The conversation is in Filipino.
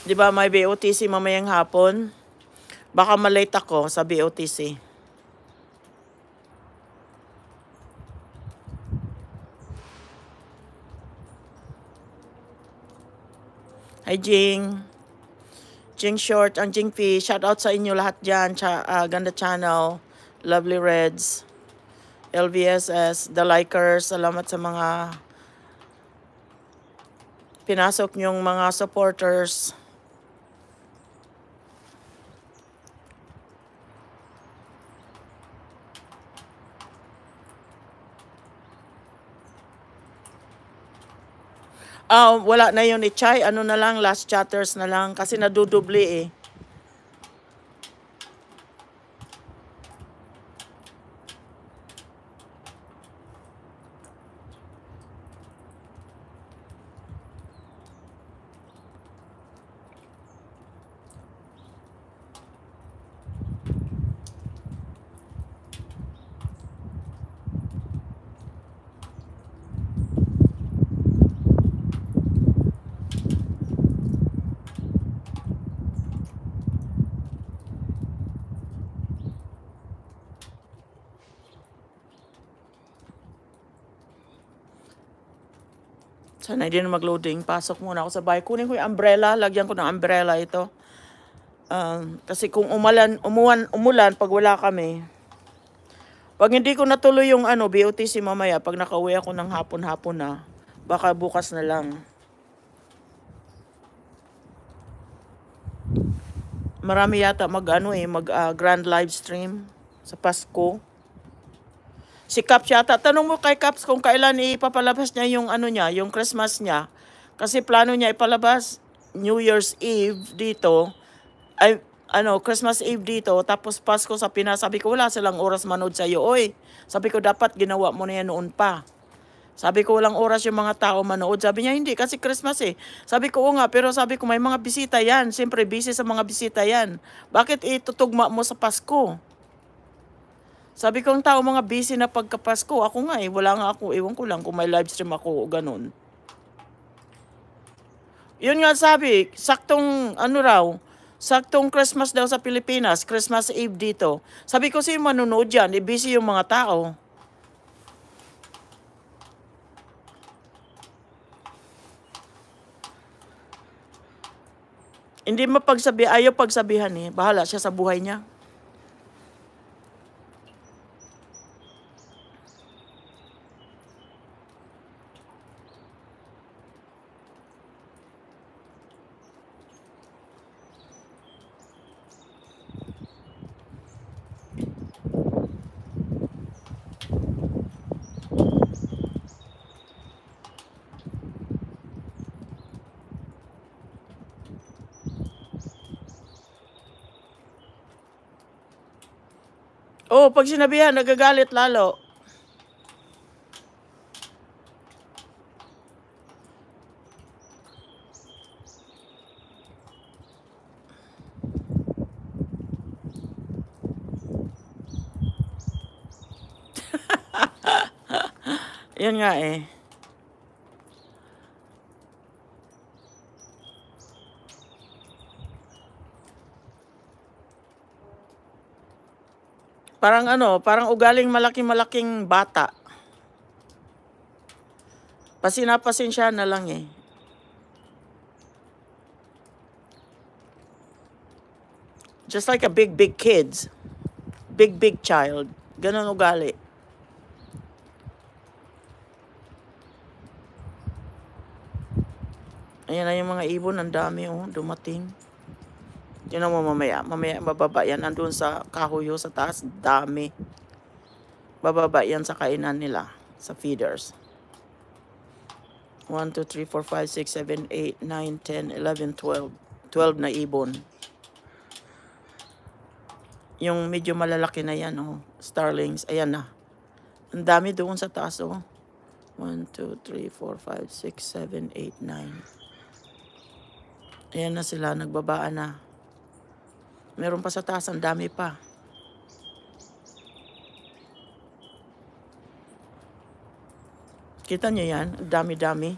Di ba may BOTC mamayang hapon? Baka malate ako sa BOTC. Hi, Jing. Jing Short, ang Jing P. Shout out sa inyo lahat dyan. Ganda Channel, Lovely Reds, LVSS, The Likers. Salamat sa mga pinasok nyong mga supporters. Wala na yun ni Chai. Ano na lang, last chatters na lang. Kasi nadudubli eh. Sana hindi na mag-loading. Pasok muna ako sa bahay. Kunin ko yung umbrella. Lagyan ko ng umbrella ito. Kasi kung umulan pag wala kami. Pag hindi ko natuloy yung BOTC mamaya, pag nakauwi ako ng hapon-hapon na, baka bukas na lang. Marami yata mag grand live stream sa Pasko. Si Caps yata, tanong mo kay Caps kung kailan ipapalabas niya yung yung Christmas niya. Kasi plano niya ipalabas New Year's Eve dito, ay Christmas Eve dito, tapos Pasko sa Pinas. Sabi ko, wala silang oras manood sa iyo. Oy, sabi ko, dapat ginawa mo na yan noon pa. Sabi ko, walang oras yung mga tao manood. Sabi niya, hindi, kasi Christmas eh. Sabi ko, nga, pero sabi ko, may mga bisita yan. Siyempre, busy sa mga bisita yan. Bakit itutugma mo sa Pasko? Sabi ko, ang tao mga busy na pagkapasko. Ako nga wala nga ako. Ewan ko lang kung may live stream ako o ganun. Yun nga sabi, saktong saktong Christmas daw sa Pilipinas, Christmas Eve dito. Sabi ko, sino manunood yan? Busy yung mga tao. Hindi ayaw pagsabihan eh. Bahala siya sa buhay niya. Oh, pag sinabihan, nagagalit lalo. Yun nga eh. Parang parang ugaling malaking bata. Pasensya na lang eh. Just like a big kids. Big child. Ganun ugali. Ayan na yung mga ibon, ang dami dumating. Yun mo mamaya bababa yan. Andun sa kahoyo sa taas, dami. Bababa yan sa kainan nila, sa feeders. 1, 2, 3, 4, 5, 6, 7, 8, 9, 10, 11, 12. 12 na ibon. Yung medyo malalaki na yan, starlings. Ayan na. Ang dami doon sa taas, 1, 2, 3, 4, 5, 6, 7, 8, 9. Ayan na sila, nagbabaan na. Meron pa sa taas, ang dami pa. Kita niyo yan? Dami-dami.